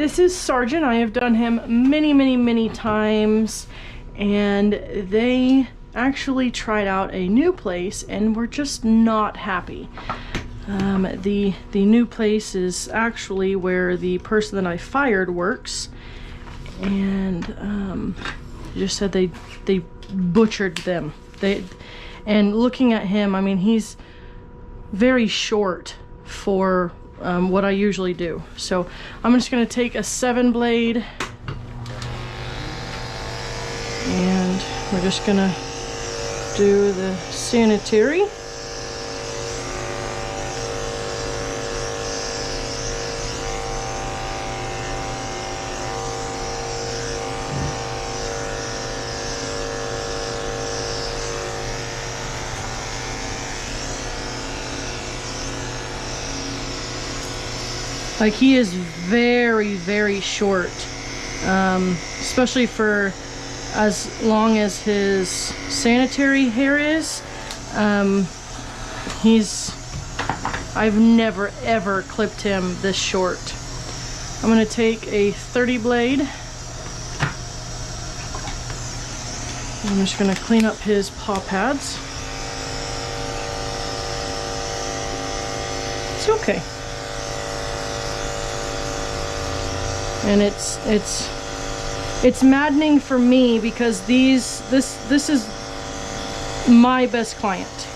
This is Sergeant. I have done him many times, and they actually tried out a new place and were just not happy. The new place is actually where the person that I fired works, and just said they butchered them. And looking at him, I mean, he's very short for what I usually do. So I'm just going to take a 7-blade, and we're just going to do the sanitary. Like, he is very short, especially for as long as his sanitary hair is. I've never ever clipped him this short. I'm gonna take a 30 blade. I'm just gonna clean up his paw pads. It's okay. And it's maddening for me because this is my best client,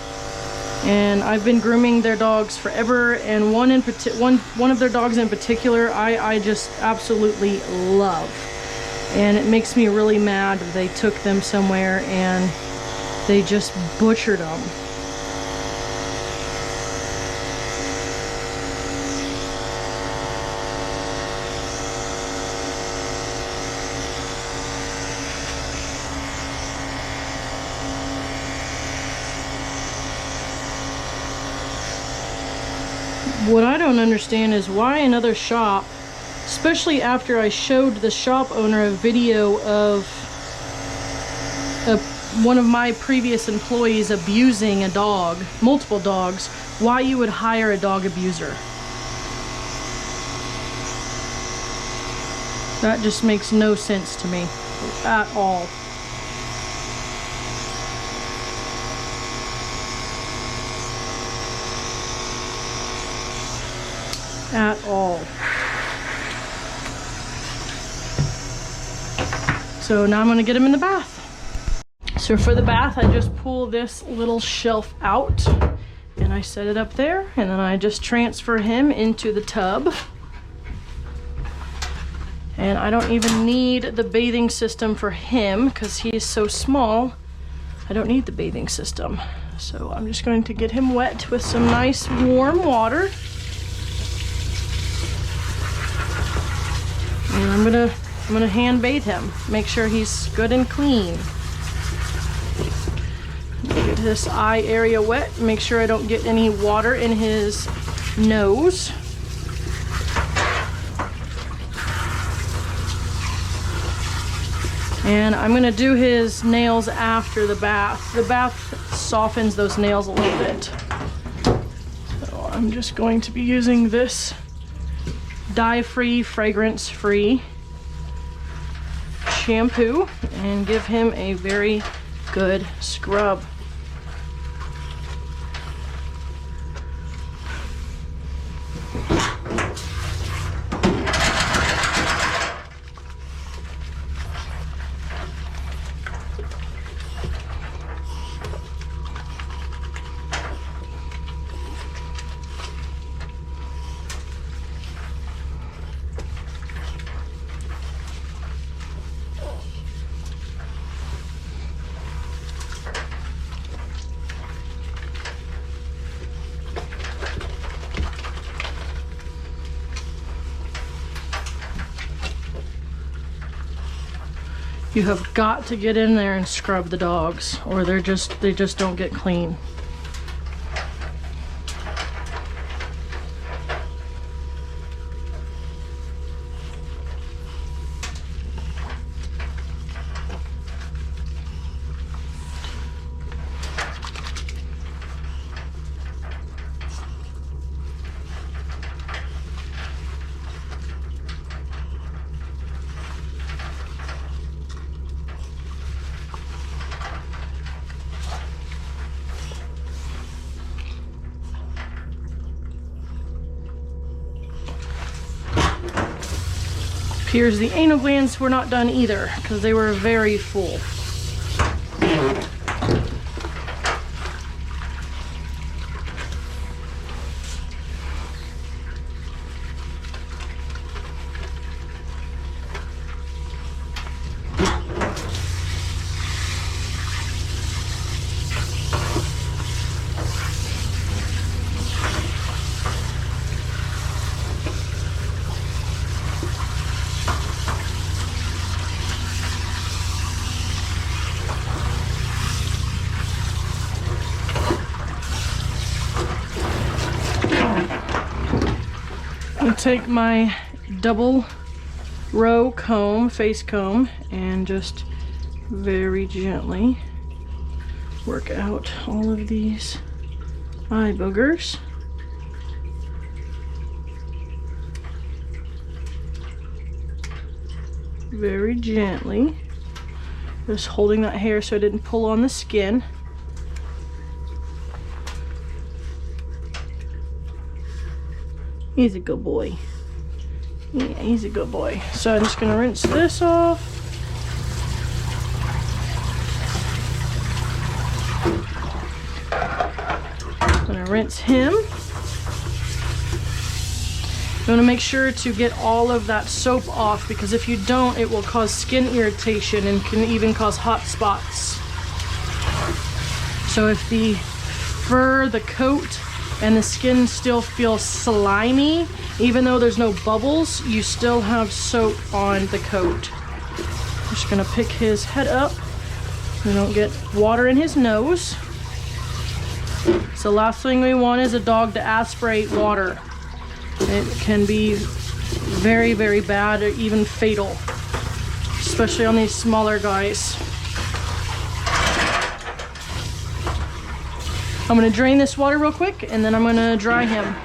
and I've been grooming their dogs forever, and one of their dogs in particular I just absolutely love, and it makes me really mad that they took them somewhere and they just butchered them. What I don't understand is why another shop, especially after I showed the shop owner a video of one of my previous employees abusing a dog, multiple dogs, why you would hire a dog abuser. That just makes no sense to me at all. At all. So now I'm going to get him in the bath. So for the bath, I just pull this little shelf out and I set it up there, and then I just transfer him into the tub. And I don't even need the bathing system for him because he is so small. I don't need the bathing system. So I'm just going to get him wet with some nice warm water. And I'm gonna hand bathe him, make sure he's good and clean. Get this eye area wet, make sure I don't get any water in his nose. And I'm gonna do his nails after the bath. The bath softens those nails a little bit. So I'm just going to be using this dye-free, fragrance-free shampoo and give him a very good scrub. You have got to get in there and scrub the dogs, or they just don't get clean. appears the anal glands were not done either because they were very full. Take my double row comb, face comb, and just very gently work out all of these eye boogers. Very gently, just holding that hair so it didn't pull on the skin. He's a good boy. Yeah, he's a good boy. So I'm just gonna rinse this off. I'm gonna rinse him. You wanna make sure to get all of that soap off, because if you don't, it will cause skin irritation and can even cause hot spots. So if the fur, the coat, and the skin still feels slimy, even though there's no bubbles, you still have soap on the coat. I'm just gonna pick his head up so we don't get water in his nose. So the last thing we want is a dog to aspirate water. It can be very, very bad or even fatal, especially on these smaller guys. I'm gonna drain this water real quick and then I'm gonna dry him.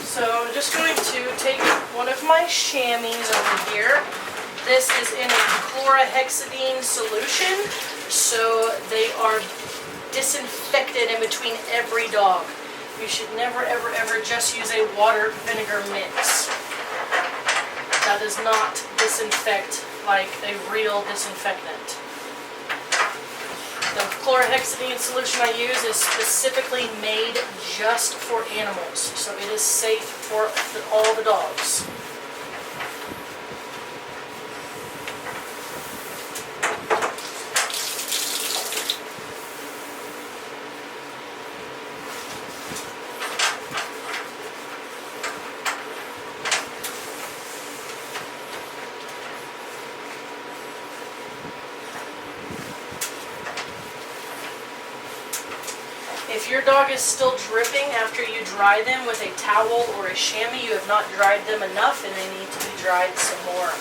So I'm just going to take one of my chamois over here. This is in a chlorhexidine solution, so they are disinfected in between every dog. You should never, ever, ever just use a water vinegar mix. That does not disinfect like a real disinfectant. The chlorhexidine solution I use is specifically made just for animals, so it is safe for all the dogs. If your dog is still dripping after you dry them with a towel or a chamois, you have not dried them enough and they need to be dried some more.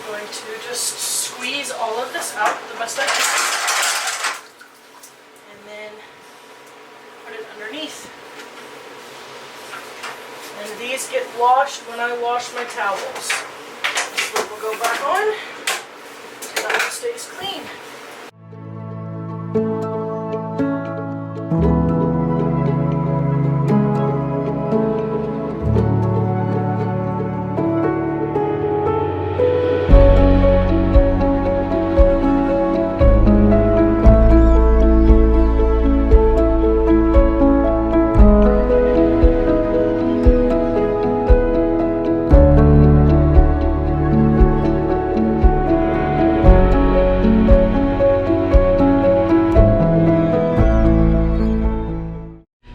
Going to just squeeze all of this out the best I can and then put it underneath. And these get washed when I wash my towels. This one will go back on so that it stays clean.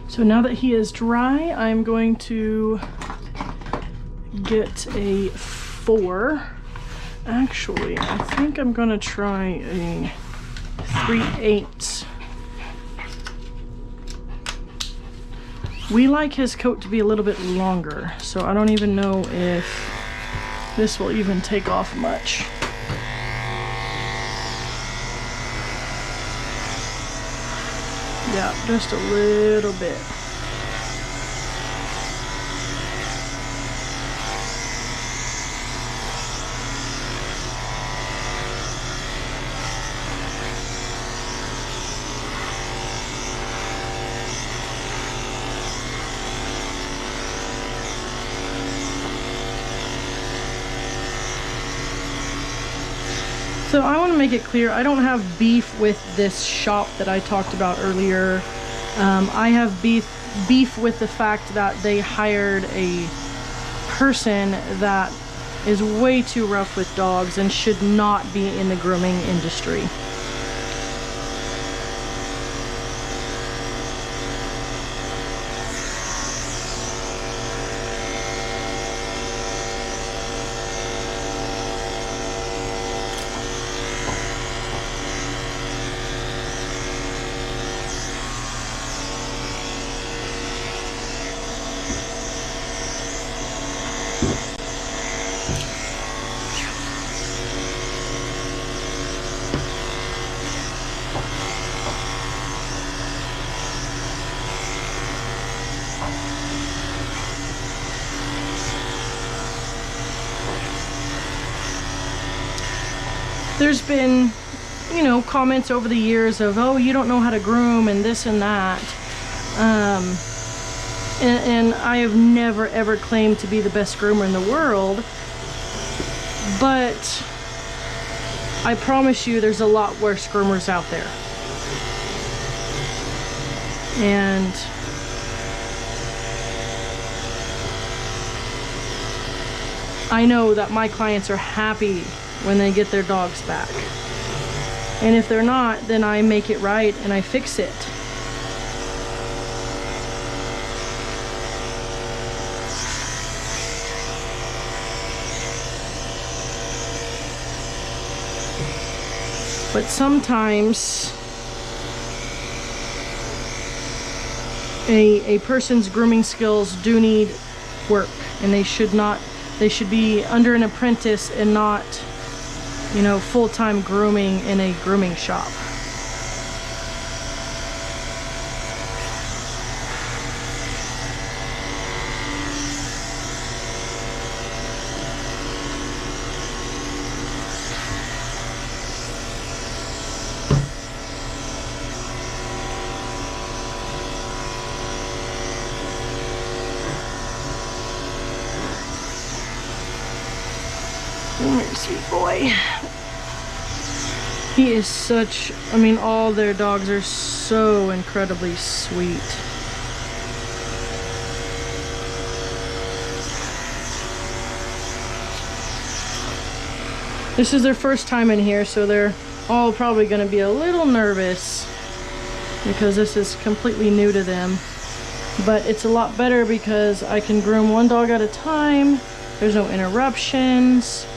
So now that he is dry, I'm going to get a 4. Actually, I think I'm gonna try a 3/8. We like his coat to be a little bit longer, so I don't even know if this will even take off much. Yeah, just a little bit. So I want to make it clear, I don't have beef with this shop that I talked about earlier. I have beef with the fact that they hired a person that is way too rough with dogs and should not be in the grooming industry. There's been, you know, comments over the years of, oh, you don't know how to groom and this and that. And I have never ever claimed to be the best groomer in the world. But I promise you there's a lot worse groomers out there. And I know that my clients are happy when they get their dogs back. And if they're not, then I make it right and I fix it. But sometimes a person's grooming skills do need work, and they should be under an apprentice and not, you know, full-time grooming in a grooming shop. Come here, sweet boy. He is such, I mean, all their dogs are so incredibly sweet. This is their first time in here, so they're all probably going to be a little nervous because this is completely new to them. But it's a lot better because I can groom one dog at a time. There's no interruptions.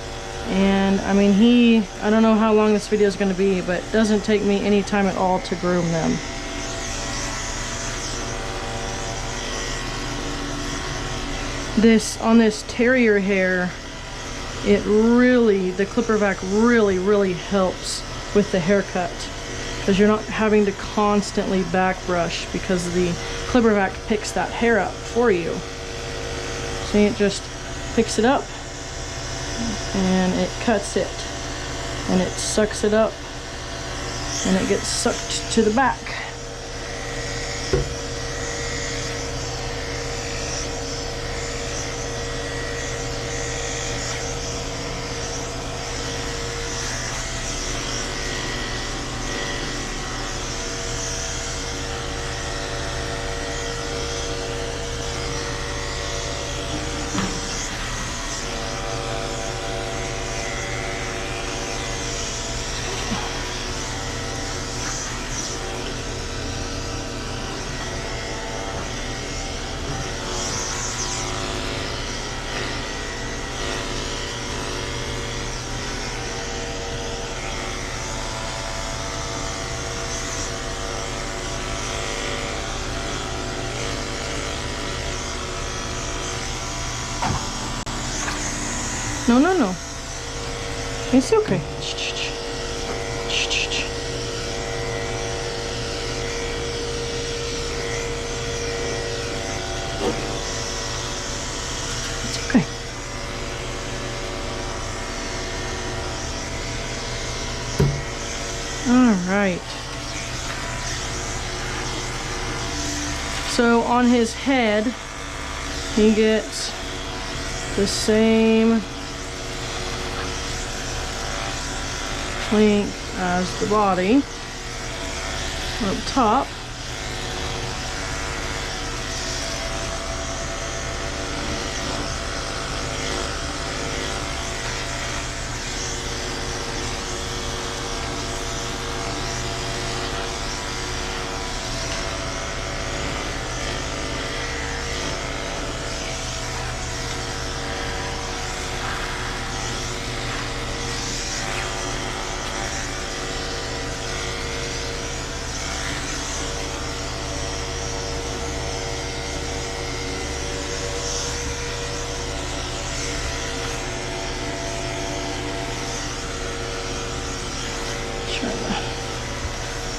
And I mean, I don't know how long this video is going to be, but it doesn't take me any time at all to groom them. On this terrier hair, the clipper vac really helps with the haircut, because you're not having to constantly back brush because the clipper vac picks that hair up for you. See, it just picks it up and it cuts it and it sucks it up and it gets sucked to the back. No, no, no. It's okay. It's okay. All right. So on his head, he gets the same length as the body up top.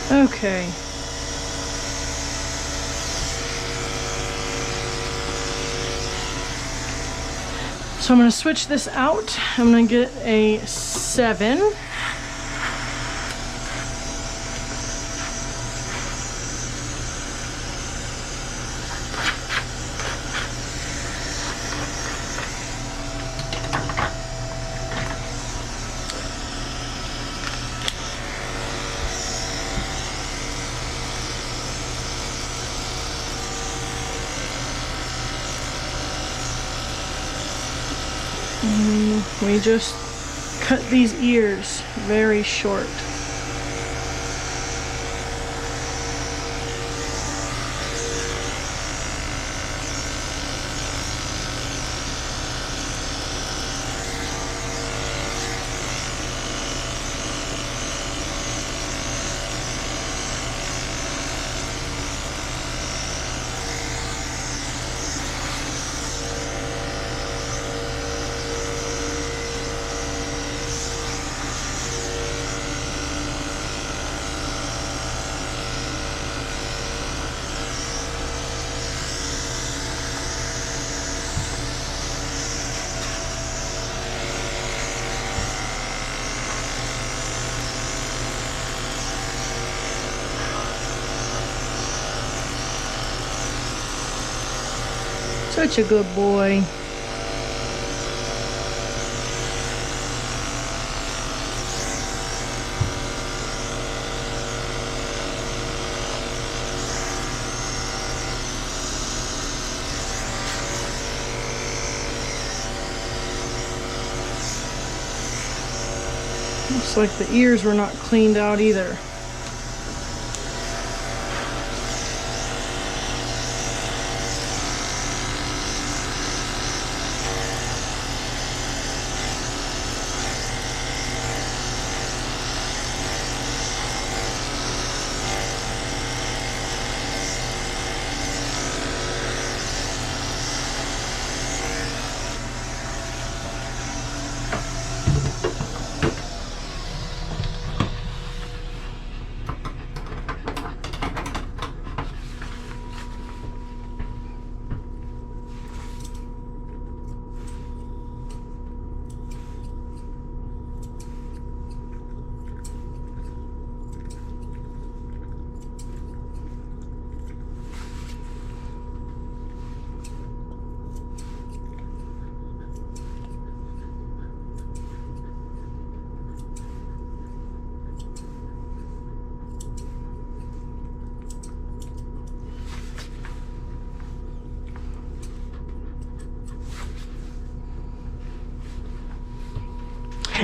Okay. So I'm going to switch this out. I'm going to get a 7. We just cut these ears very short. Such a good boy. Looks like the ears were not cleaned out either.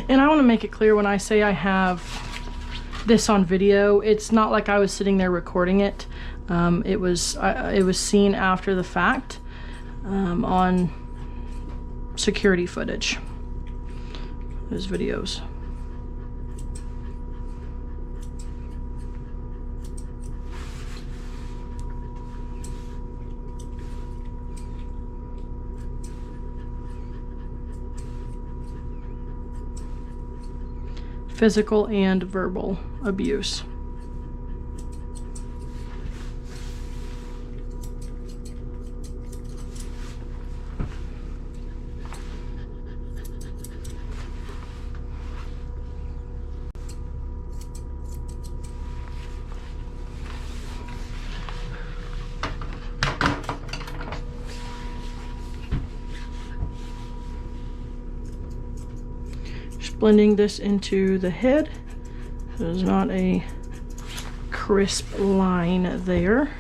And I want to make it clear, when I say I have this on video, it's not like I was sitting there recording it. It was seen after the fact on security footage. Those videos. physical and verbal abuse. Blending this into the head. There's not a crisp line there.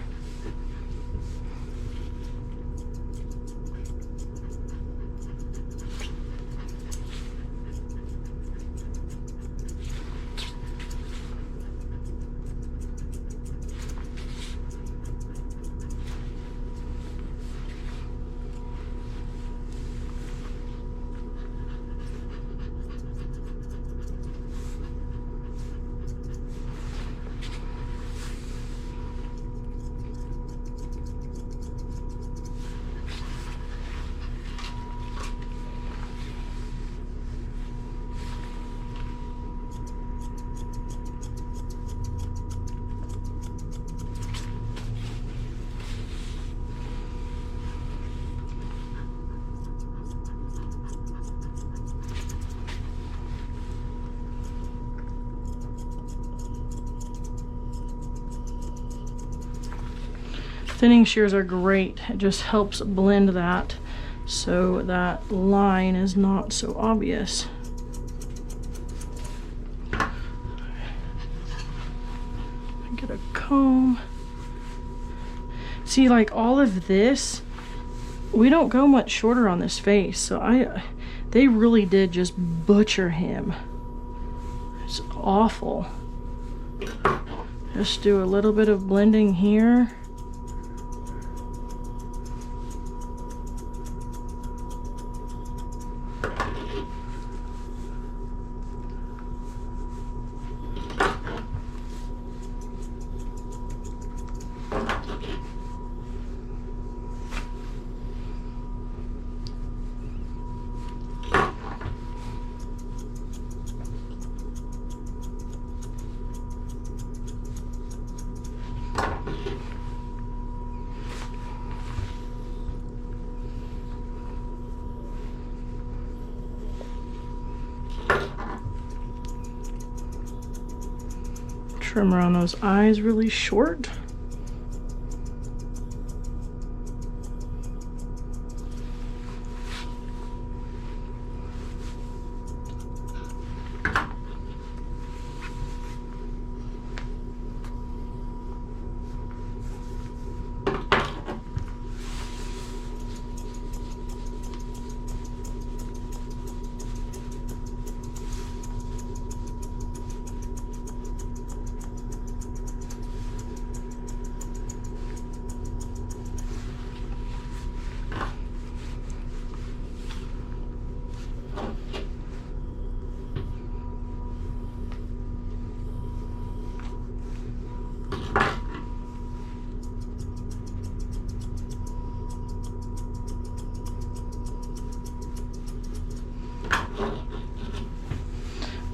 Thinning shears are great. It just helps blend that so that line is not so obvious. Get a comb. See, like all of this, we don't go much shorter on this face, so they really did just butcher him. It's awful. Just do a little bit of blending here. Trim around those eyes really short.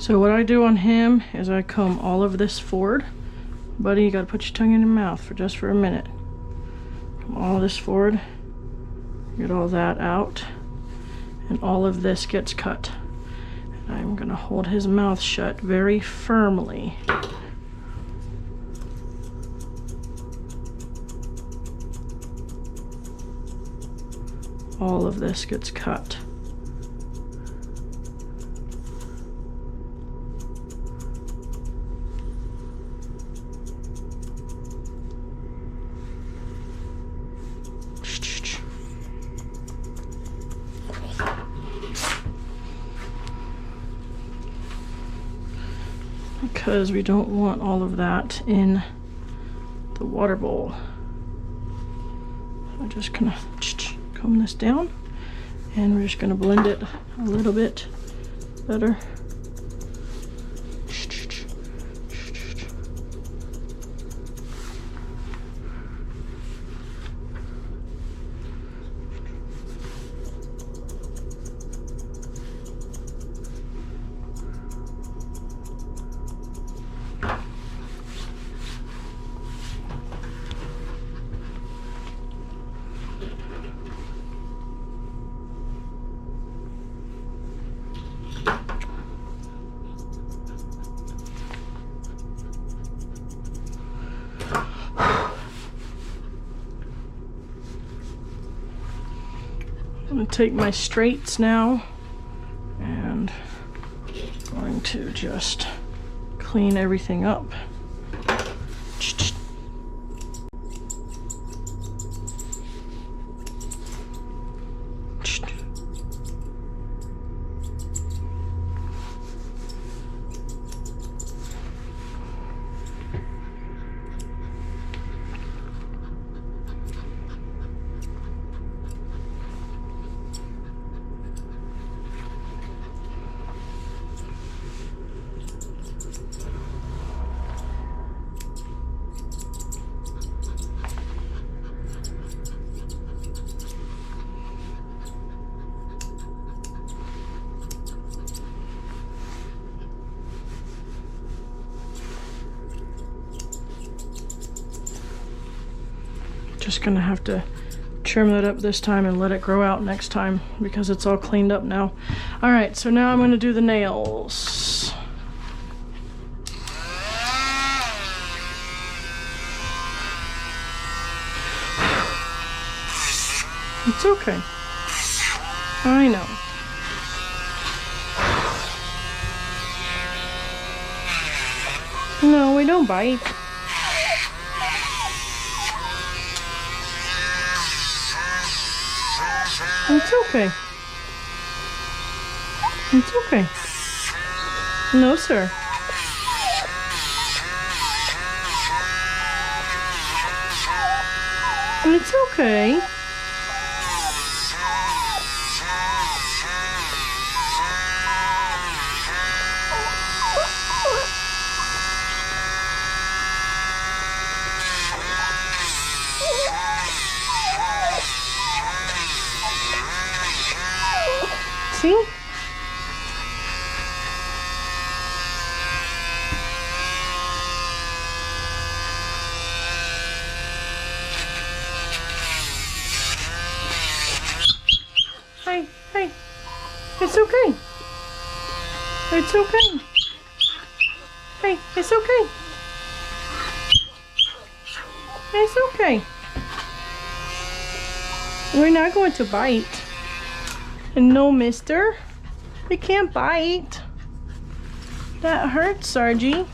So what I do on him is I comb all of this forward. Buddy, you gotta put your tongue in your mouth for a minute. Comb all of this forward, get all that out, and all of this gets cut. And I'm gonna hold his mouth shut very firmly. All of this gets cut. Because we don't want all of that in the water bowl. I'm just gonna comb this down, and we're just gonna blend it a little bit better. take my straights now and going to just clean everything up. Just gonna have to trim that up this time and let it grow out next time because it's all cleaned up now. All right, so now I'm gonna do the nails. It's okay. I know. No, we don't bite. It's okay. It's okay. No, sir. It's okay. See? Hey, hey. It's okay. It's okay. Hey, it's okay. It's okay. We're not going to bite. No, mister. We can't bite. That hurts, Sargie.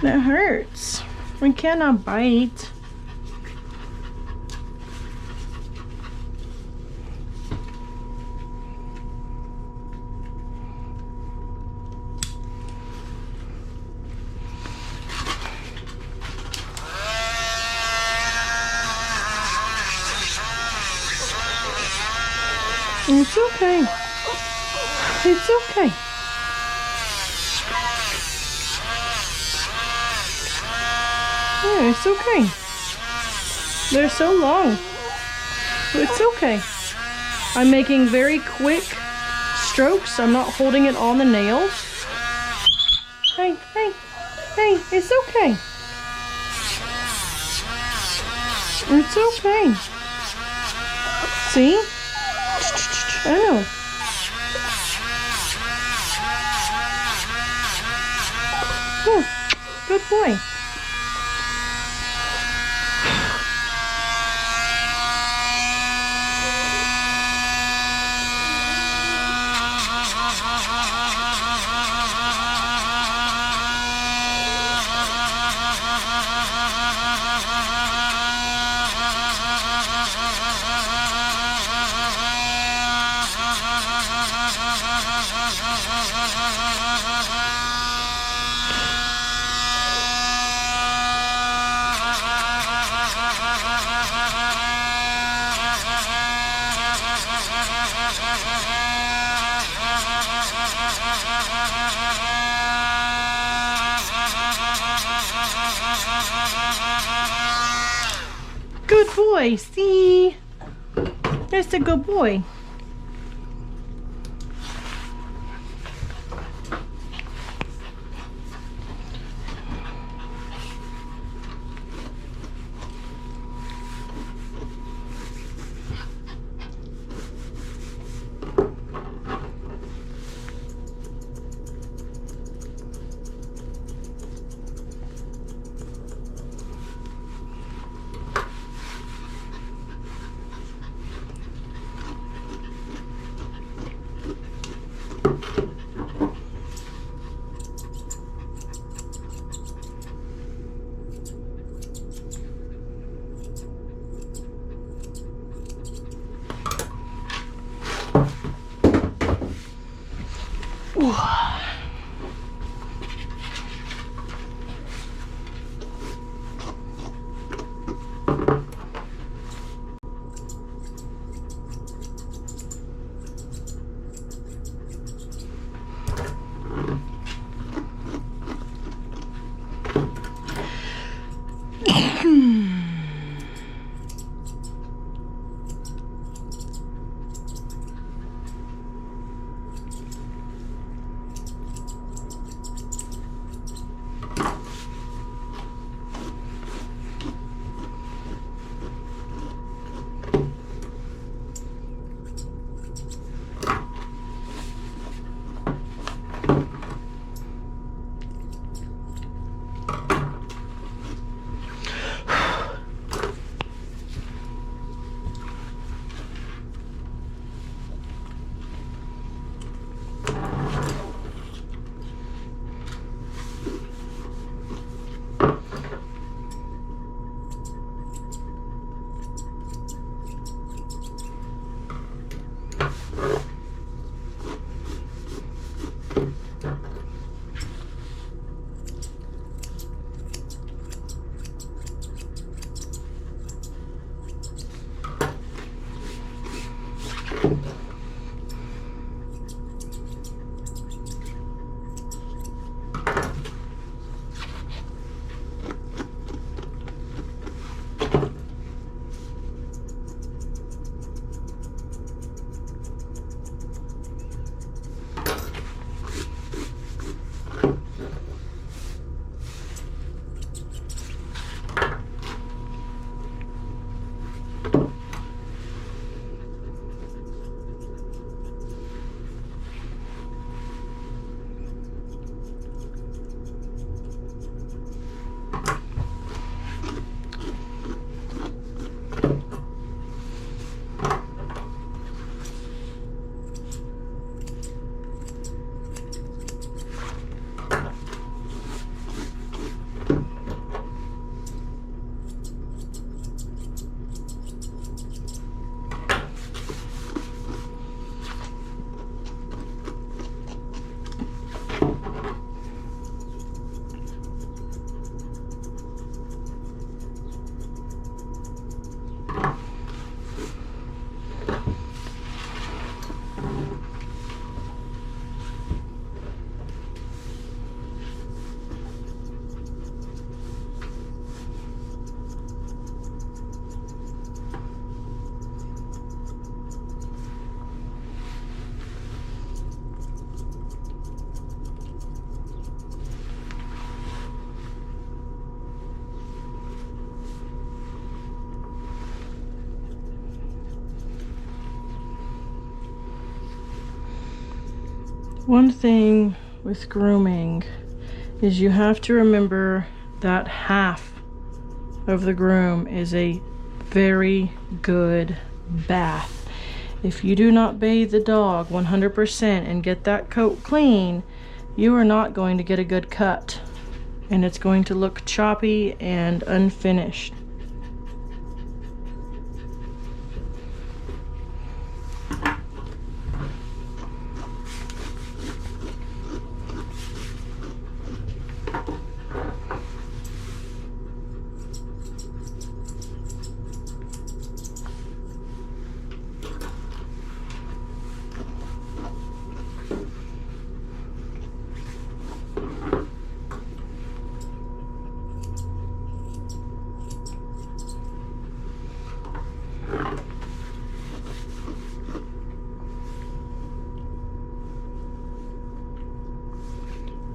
That hurts. We cannot bite. It's okay. It's okay. Yeah, it's okay. They're so long. It's okay. I'm making very quick strokes. I'm not holding it on the nails. Hey, hey, hey, it's okay. It's okay. See? I know. Oh, good boy. Good boy, see? That's a good boy. Whew. One thing with grooming is you have to remember that half of the groom is a very good bath. If you do not bathe the dog 100% and get that coat clean, you are not going to get a good cut, and it's going to look choppy and unfinished.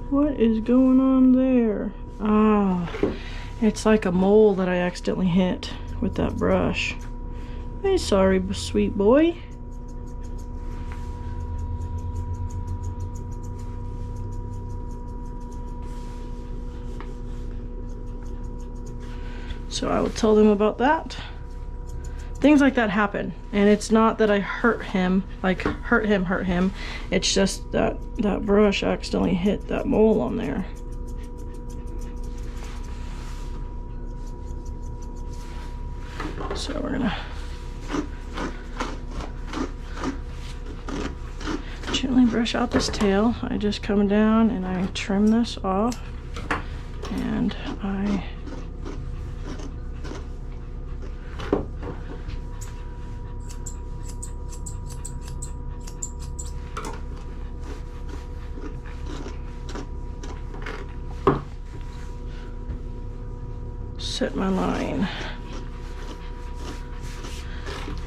What is going on there? Ah, it's like a mole that I accidentally hit with that brush. Hey, sorry, sweet boy. So I will tell them about that. Things like that happen, and it's not that I hurt him, like hurt him. It's just that that brush accidentally hit that mole on there. So we're gonna gently brush out this tail. I just come down and I trim this off, and I set my line.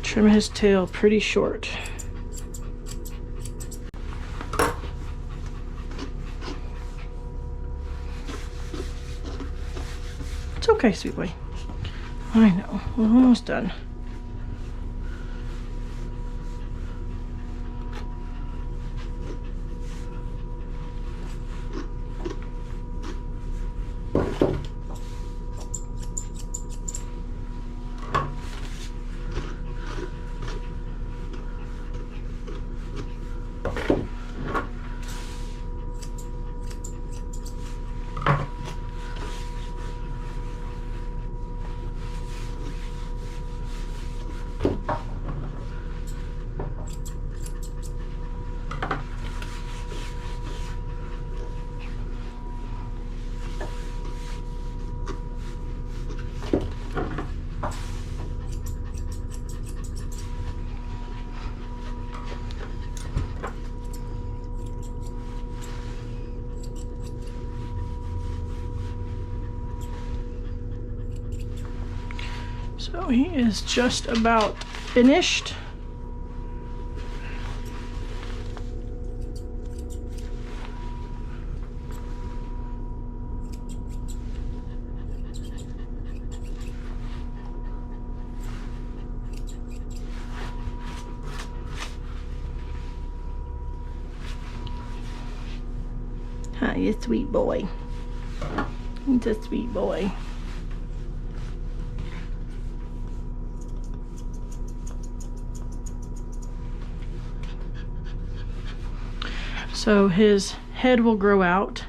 Trim his tail pretty short. It's okay, sweet boy. I know, we're almost done. So he is just about finished. Hi, you sweet boy. He's a sweet boy. So his head will grow out.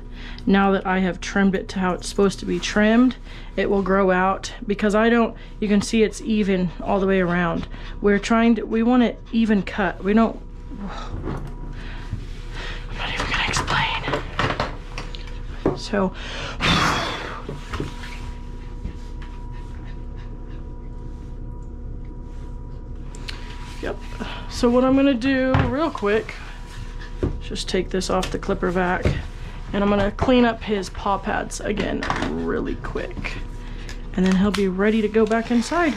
Now that I have trimmed it to how it's supposed to be trimmed, it will grow out because you can see it's even all the way around. We want it even cut. I'm not even gonna explain. So, yep. So what I'm gonna do real quick, just take this off the clipper vac, and I'm gonna clean up his paw pads again really quick, and then he'll be ready to go back inside.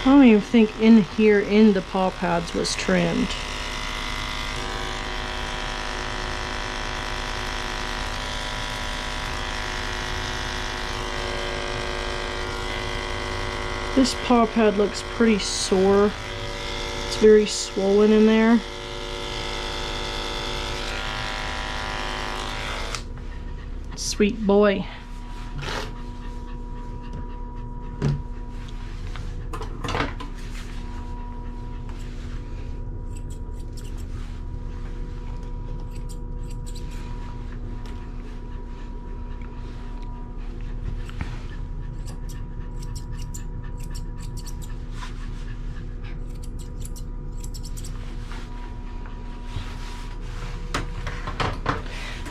I don't even think in here in the paw pads was trimmed. This paw pad looks pretty sore. It's very swollen in there. Sweet boy.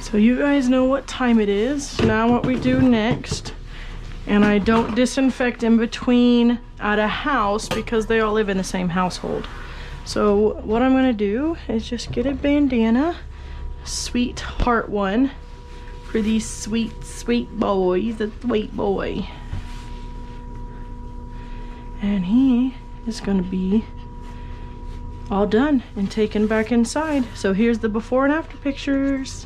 So you guys know what time it is. Now what we do next, and I don't disinfect in between at a house because they all live in the same household. So what I'm gonna do is just get a bandana, sweetheart one, for these sweet, sweet boys, the sweet boy. And he is gonna be all done and taken back inside. So here's the before and after pictures.